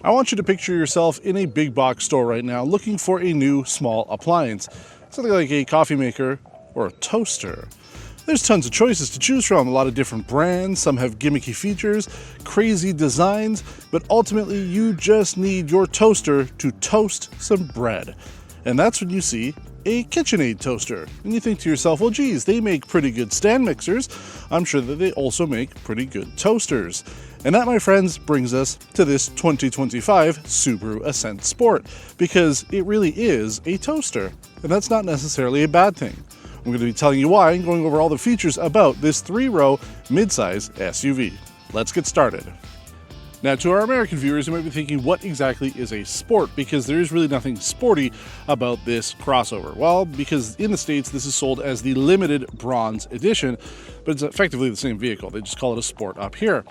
I want you to picture yourself in a big box store right now looking for a new small appliance, something like a coffee maker or a toaster. There's tons of choices to choose from, a lot of different brands, some have gimmicky features, crazy designs, but ultimately you just need your toaster to toast some bread. And that's when you see a KitchenAid toaster. And you think to yourself, well geez, they make pretty good stand mixers. I'm sure that they also make pretty good toasters. And that, my friends, brings us to this 2025 Subaru Ascent Sport, because it really is a toaster. And that's not necessarily a bad thing. I'm going to be telling you why and going over all the features about this 3-row midsize SUV. Let's get started. Now, to our American viewers, you might be thinking, what exactly is a sport? Because there is really nothing sporty about this crossover. Well, because in the States, this is sold as the limited bronze edition, but it's effectively the same vehicle. They just call it a sport up here.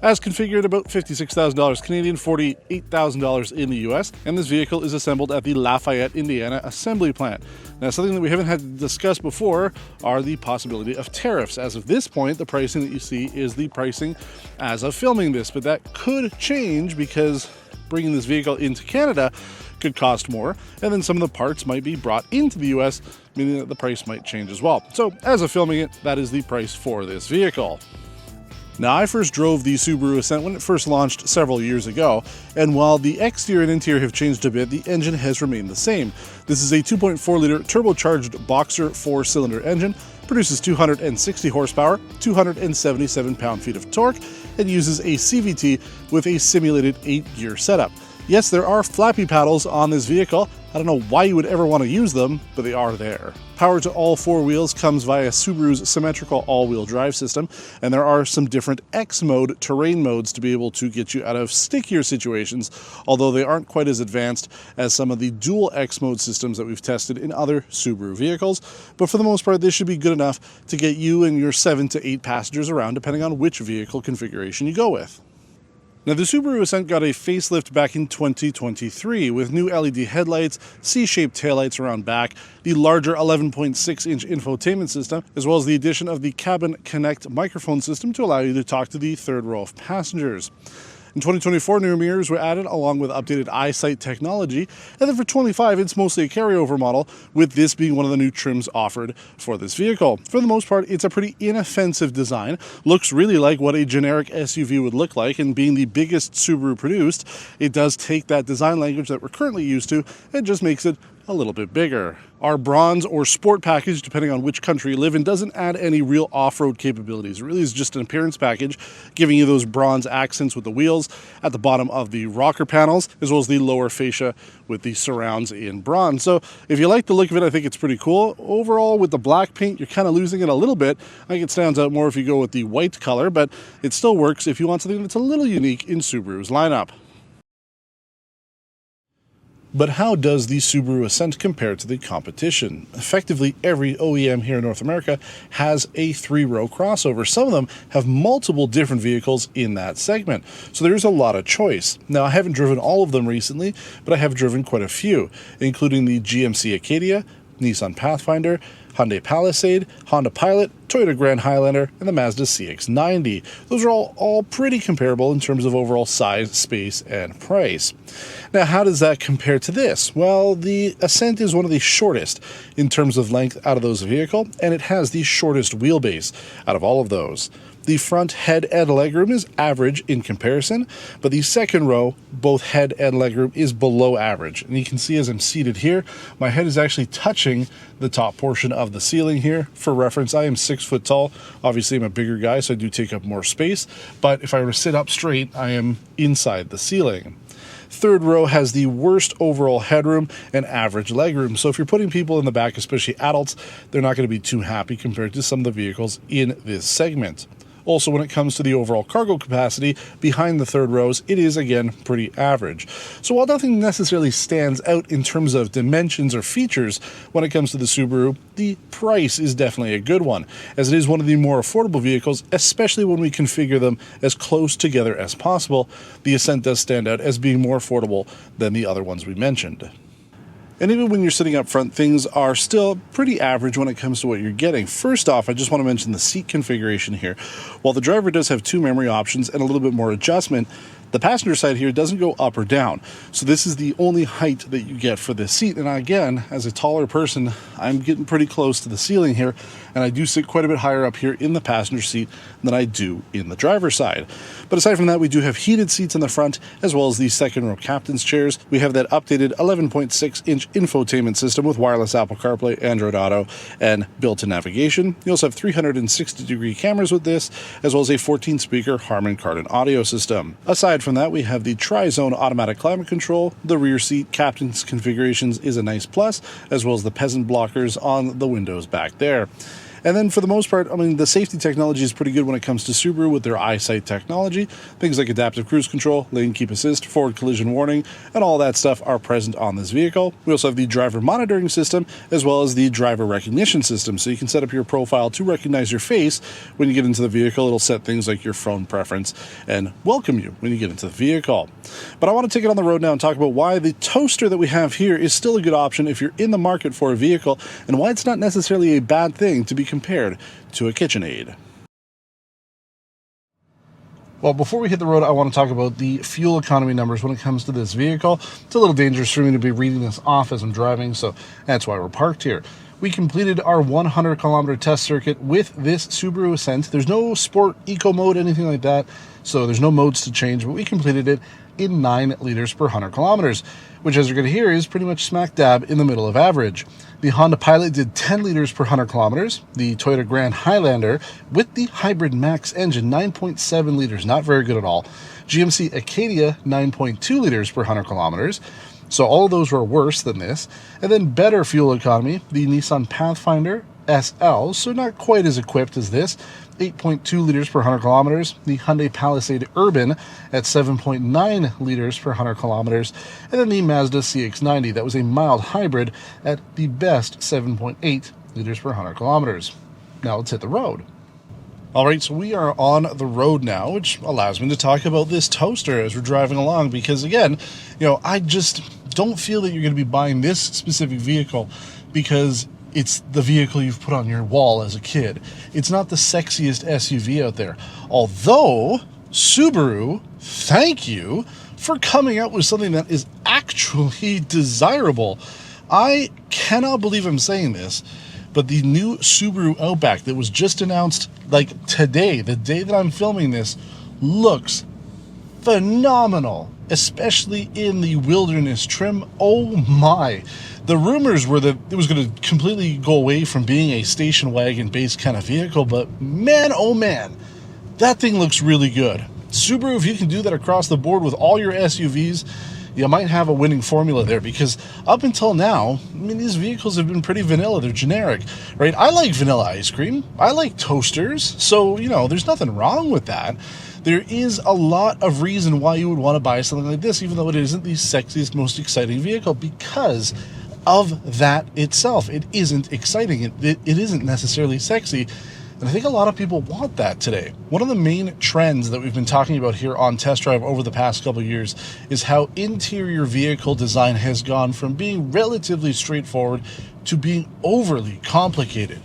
As configured, about $56,000 Canadian, $48,000 in the US, and this vehicle is assembled at the Lafayette, Indiana assembly plant. Now, something that we haven't had to discuss before are the possibility of tariffs. As of this point, the pricing that you see is the pricing as of filming this, but that could change because bringing this vehicle into Canada could cost more, and then some of the parts might be brought into the US, meaning that the price might change as well. So, as of filming it, that is the price for this vehicle. Now, I first drove the Subaru Ascent when it first launched several years ago, and while the exterior and interior have changed a bit, the engine has remained the same. This is a 2.4-liter turbocharged Boxer 4-cylinder engine, produces 260 horsepower, 277 pound-feet of torque, and uses a CVT with a simulated 8-gear setup. Yes, there are flappy paddles on this vehicle. I don't know why you would ever want to use them, but they are there. Power to all 4 wheels comes via Subaru's symmetrical all-wheel drive system, and there are some different X-mode terrain modes to be able to get you out of stickier situations, although they aren't quite as advanced as some of the dual X-mode systems that we've tested in other Subaru vehicles. But for the most part, this should be good enough to get you and your 7 to 8 passengers around, depending on which vehicle configuration you go with. Now, the Subaru Ascent got a facelift back in 2023 with new LED headlights, C-shaped taillights around back, the larger 11.6-inch infotainment system, as well as the addition of the Cabin Connect microphone system to allow you to talk to the third row of passengers. In 2024, new mirrors were added along with updated eyesight technology, and then for 25, it's mostly a carryover model, with this being one of the new trims offered for this vehicle. For the most part, it's a pretty inoffensive design, looks really like what a generic SUV would look like, and being the biggest Subaru produced, it does take that design language that we're currently used to and just makes it a little bit bigger. Our bronze or sport package, depending on which country you live in, doesn't add any real off-road capabilities. It really is just an appearance package, giving you those bronze accents with the wheels at the bottom of the rocker panels, as well as the lower fascia with the surrounds in bronze. So if you like the look of it, I think it's pretty cool. Overall, with the black paint, you're kind of losing it a little bit. I think it stands out more if you go with the white color, but it still works if you want something that's a little unique in Subaru's lineup. But how does the Subaru Ascent compare to the competition? Effectively, every OEM here in North America has a 3-row crossover. Some of them have multiple different vehicles in that segment, so there's a lot of choice. Now, I haven't driven all of them recently, but I have driven quite a few, including the GMC Acadian, Nissan Pathfinder, Hyundai Palisade, Honda Pilot, Toyota Grand Highlander, and the Mazda CX-90. Those are all pretty comparable in terms of overall size, space, and price. Now, how does that compare to this? Well, the Ascent is one of the shortest in terms of length out of those vehicles, and it has the shortest wheelbase out of all of those. The front head and legroom is average in comparison, but the second row, both head and legroom, is below average. And you can see as I'm seated here, my head is actually touching the top portion of the ceiling here. For reference, I am 6 foot tall. Obviously, I'm a bigger guy, so I do take up more space. But if I were to sit up straight, I am inside the ceiling. Third row has the worst overall headroom and average legroom. So if you're putting people in the back, especially adults, they're not going to be too happy compared to some of the vehicles in this segment. Also, when it comes to the overall cargo capacity behind the third rows, it is, again, pretty average. So while nothing necessarily stands out in terms of dimensions or features when it comes to the Subaru, the price is definitely a good one, as it is one of the more affordable vehicles, especially when we configure them as close together as possible. The Ascent does stand out as being more affordable than the other ones we mentioned. And even when you're sitting up front, things are still pretty average when it comes to what you're getting. First off, I just want to mention the seat configuration here. While the driver does have 2 memory options and a little bit more adjustment, The passenger side here doesn't go up or down, so this is the only height that you get for this seat. And again, as a taller person, I'm getting pretty close to the ceiling here, and I do sit quite a bit higher up here in the passenger seat than I do in the driver's side. But aside from that, we do have heated seats in the front, as well as the second row captain's chairs. We have that updated 11.6-inch infotainment system with wireless Apple CarPlay, Android Auto, and built-in navigation. You also have 360-degree cameras with this, as well as a 14-speaker Harman Kardon audio system. Aside from that, we have the tri-zone automatic climate control. The rear seat captain's configurations is a nice plus, as well as the peasant blockers on the windows back there. And then for the most part, I mean, the safety technology is pretty good when it comes to Subaru with their eyesight technology. Things like adaptive cruise control, lane keep assist, forward collision warning, and all that stuff are present on this vehicle. We also have the driver monitoring system, as well as the driver recognition system. So you can set up your profile to recognize your face when you get into the vehicle. It'll set things like your phone preference and welcome you when you get into the vehicle. But I want to take it on the road now and talk about why the toaster that we have here is still a good option if you're in the market for a vehicle, and why it's not necessarily a bad thing to be compared to a KitchenAid. Well, before we hit the road, I want to talk about the fuel economy numbers when it comes to this vehicle. It's a little dangerous for me to be reading this off as I'm driving, so that's why we're parked here. We completed our 100-kilometer test circuit with this Subaru Ascent. There's no sport, eco mode, anything like that, so there's no modes to change, but we completed it in 9 liters per 100 kilometers, which, as you're going to hear, is pretty much smack dab in the middle of average. The Honda Pilot did 10 liters per 100 kilometers. The Toyota Grand Highlander, with the hybrid max engine, 9.7 liters, not very good at all. GMC Acadia, 9.2 liters per 100 kilometers. So all of those were worse than this. And then better fuel economy, the Nissan Pathfinder SL, so not quite as equipped as this, 8.2 liters per 100 kilometers. The Hyundai Palisade Urban at 7.9 liters per 100 kilometers. And then the Mazda CX-90, that was a mild hybrid at the best 7.8 liters per 100 kilometers. Now let's hit the road. All right, so we are on the road now, which allows me to talk about this toaster as we're driving along, because again, I just don't feel that you're going to be buying this specific vehicle because it's the vehicle you've put on your wall as a kid. It's not the sexiest SUV out there. Although, Subaru, thank you for coming out with something that is actually desirable. I cannot believe I'm saying this, but the new Subaru Outback that was just announced like today, the day that I'm filming this, looks phenomenal, especially in the wilderness trim. Oh my. The rumors were that it was going to completely go away from being a station wagon based kind of vehicle, but man, oh man, that thing looks really good. Subaru, if you can do that across the board with all your SUVs, you might have a winning formula there, because up until now, I mean, these vehicles have been pretty vanilla. They're generic, right? I like vanilla ice cream. I like toasters. So, there's nothing wrong with that. There is a lot of reason why you would want to buy something like this, even though it isn't the sexiest, most exciting vehicle, because of that itself. It isn't exciting. It isn't necessarily sexy. And I think a lot of people want that today. One of the main trends that we've been talking about here on Test Drive over the past couple of years is how interior vehicle design has gone from being relatively straightforward to being overly complicated.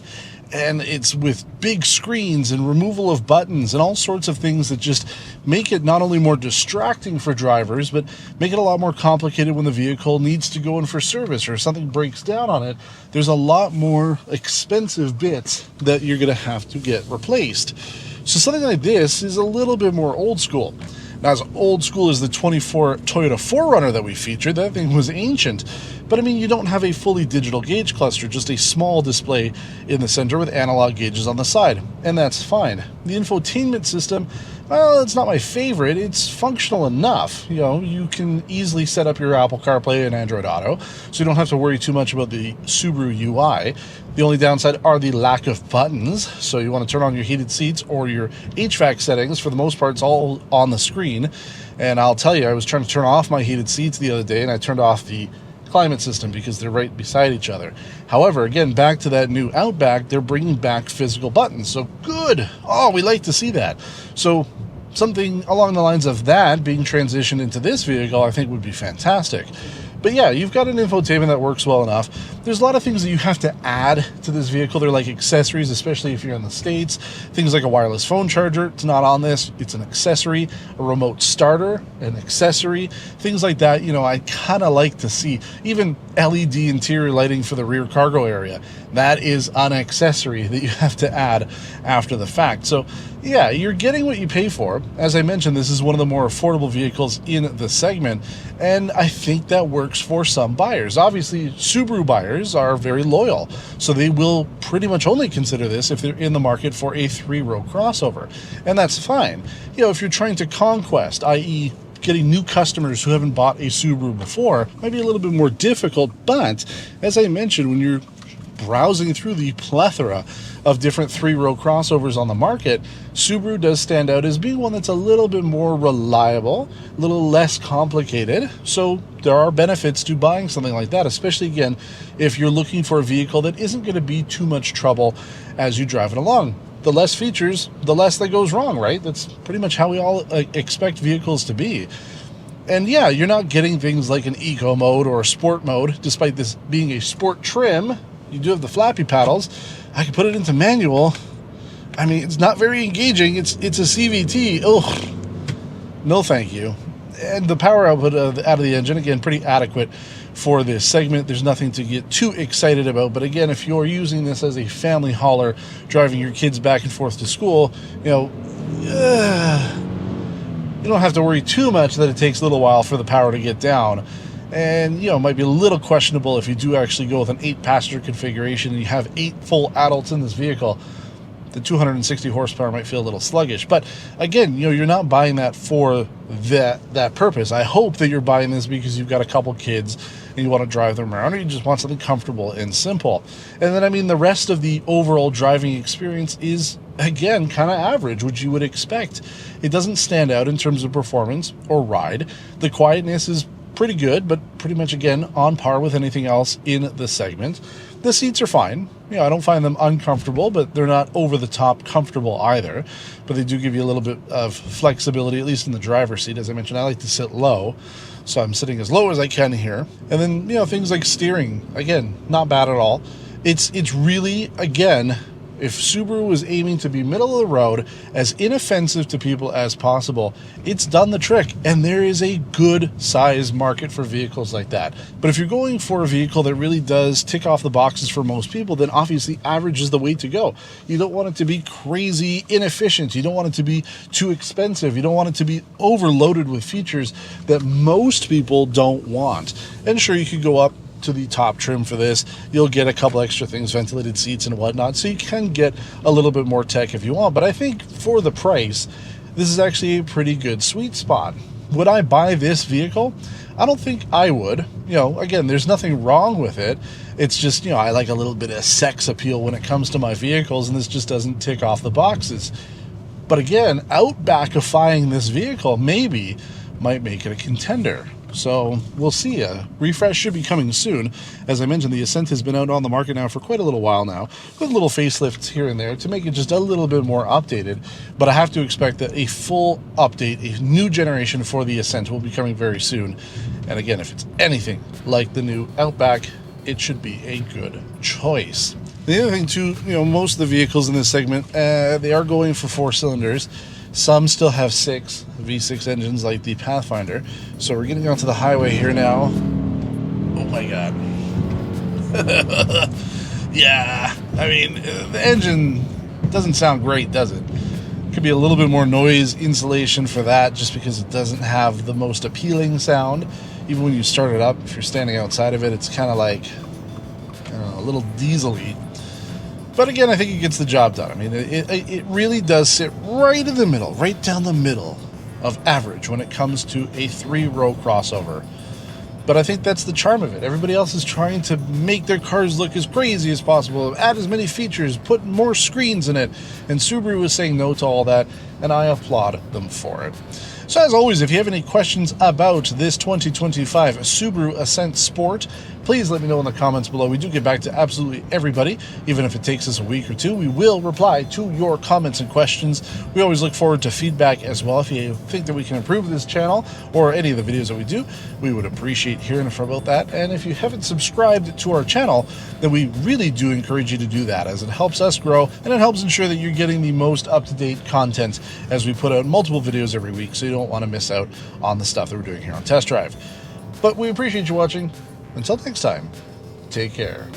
And it's with big screens and removal of buttons and all sorts of things that just make it not only more distracting for drivers, but make it a lot more complicated when the vehicle needs to go in for service or something breaks down on it. There's a lot more expensive bits that you're going to have to get replaced. So something like this is a little bit more old school. Now, as old school as the 24 Toyota 4Runner that we featured, that thing was ancient. But I mean, you don't have a fully digital gauge cluster, just a small display in the center with analog gauges on the side, and that's fine. The infotainment system, well, it's not my favorite. It's functional enough. You can easily set up your Apple CarPlay and Android Auto, so you don't have to worry too much about the Subaru UI. The only downside are the lack of buttons, so you want to turn on your heated seats or your HVAC settings. For the most part, it's all on the screen, and I'll tell you, I was trying to turn off my heated seats the other day, and I turned off the climate system because they're right beside each other. However, again, back to that new Outback, they're bringing back physical buttons. So good. Oh, we like to see that. So something along the lines of that being transitioned into this vehicle, I think would be fantastic. But yeah, you've got an infotainment that works well enough. There's a lot of things that you have to add to this vehicle. They're like accessories, especially if you're in the States. Things like a wireless phone charger, it's not on this. It's an accessory. A remote starter, an accessory. Things like that, you know, I kind of like to see. Even LED interior lighting for the rear cargo area. That is an accessory that you have to add after the fact. So yeah, you're getting what you pay for. As I mentioned, this is one of the more affordable vehicles in the segment, and I think that works for some buyers. Obviously, Subaru buyers are very loyal, so they will pretty much only consider this if they're in the market for a 3-row crossover, and that's fine. You know, if you're trying to conquest, i.e., getting new customers who haven't bought a Subaru before, might be a little bit more difficult, but as I mentioned, when you're browsing through the plethora of different 3-row crossovers on the market, Subaru does stand out as being one that's a little bit more reliable, a little less complicated. So there are benefits to buying something like that, especially again, if you're looking for a vehicle that isn't going to be too much trouble as you drive it along. The less features, the less that goes wrong, right? That's pretty much how we all expect vehicles to be. And yeah, you're not getting things like an eco mode or a sport mode, despite this being a sport trim. You do have the flappy paddles. I can put it into manual. I mean, it's not very engaging. It's a CVT. Ugh. No thank you. And the power output out of the engine, again, pretty adequate for this segment. There's nothing to get too excited about. But again, if you're using this as a family hauler, driving your kids back and forth to school, you know, you don't have to worry too much that it takes a little while for the power to get down. And, you know, it might be a little questionable if you do actually go with an 8-passenger configuration and you have 8 full adults in this vehicle. The 260 horsepower might feel a little sluggish. But again, you know, you're not buying that for that purpose. I hope that you're buying this because you've got a couple kids and you want to drive them around, or you just want something comfortable and simple. And then, I mean, the rest of the overall driving experience is, again, kind of average, which you would expect. It doesn't stand out in terms of performance or ride. The quietness is pretty good, but pretty much, again, on par with anything else in the segment. The seats are fine. You know, I don't find them uncomfortable, but they're not over-the-top comfortable either. But they do give you a little bit of flexibility, at least in the driver's seat. As I mentioned, I like to sit low, so I'm sitting as low as I can here. And then, you know, things like steering, again, not bad at all. It's really, again, if Subaru was aiming to be middle of the road, as inoffensive to people as possible, it's done the trick, and there is a good size market for vehicles like that. But if you're going for a vehicle that really does tick off the boxes for most people, then obviously average is the way to go. You don't want it to be crazy inefficient. You don't want it to be too expensive. You don't want it to be overloaded with features that most people don't want. And sure, you could go up to the top trim for this. You'll get a couple extra things, ventilated seats and whatnot, so you can get a little bit more tech if you want. But I think for the price, this is actually a pretty good sweet spot. Would I buy this vehicle? I don't think I would. You know, again, there's nothing wrong with it. It's just, you know, I like a little bit of sex appeal when it comes to my vehicles, and this just doesn't tick off the boxes. But again, outbackifying this vehicle maybe might make it a contender. So we'll see. A refresh should be coming soon. As I mentioned, the Ascent has been out on the market now for quite a little while now, with little facelifts here and there to make it just a little bit more updated. But I have to expect that a full update, a new generation for the Ascent will be coming very soon. And again, if it's anything like the new Outback, it should be a good choice. The other thing too, you know, most of the vehicles in this segment, they are going for 4 cylinders. Some still have 6 V6 engines like the Pathfinder. So we're getting onto the highway here now. Oh my god. Yeah, I mean, the engine doesn't sound great, does it? Could be a little bit more noise insulation for that, just because it doesn't have the most appealing sound. Even when you start it up, if you're standing outside of it, it's kind of like, I don't know, a little diesel-y. But again, I think it gets the job done. I mean, it really does sit right in the middle, right down the middle of average when it comes to a 3-row crossover. But I think that's the charm of it. Everybody else is trying to make their cars look as crazy as possible, add as many features, put more screens in it. And Subaru is saying no to all that, and I applaud them for it. So as always, if you have any questions about this 2025 Subaru Ascent Sport, please let me know in the comments below. We do get back to absolutely everybody, even if it takes us a week or two. We will reply to your comments and questions. We always look forward to feedback as well. If you think that we can improve this channel or any of the videos that we do, we would appreciate hearing about that. And if you haven't subscribed to our channel, then we really do encourage you to do that, as it helps us grow and it helps ensure that you're getting the most up-to-date content as we put out multiple videos every week, so you don't want to miss out on the stuff that we're doing here on Test Drive. But we appreciate you watching. Until next time, take care.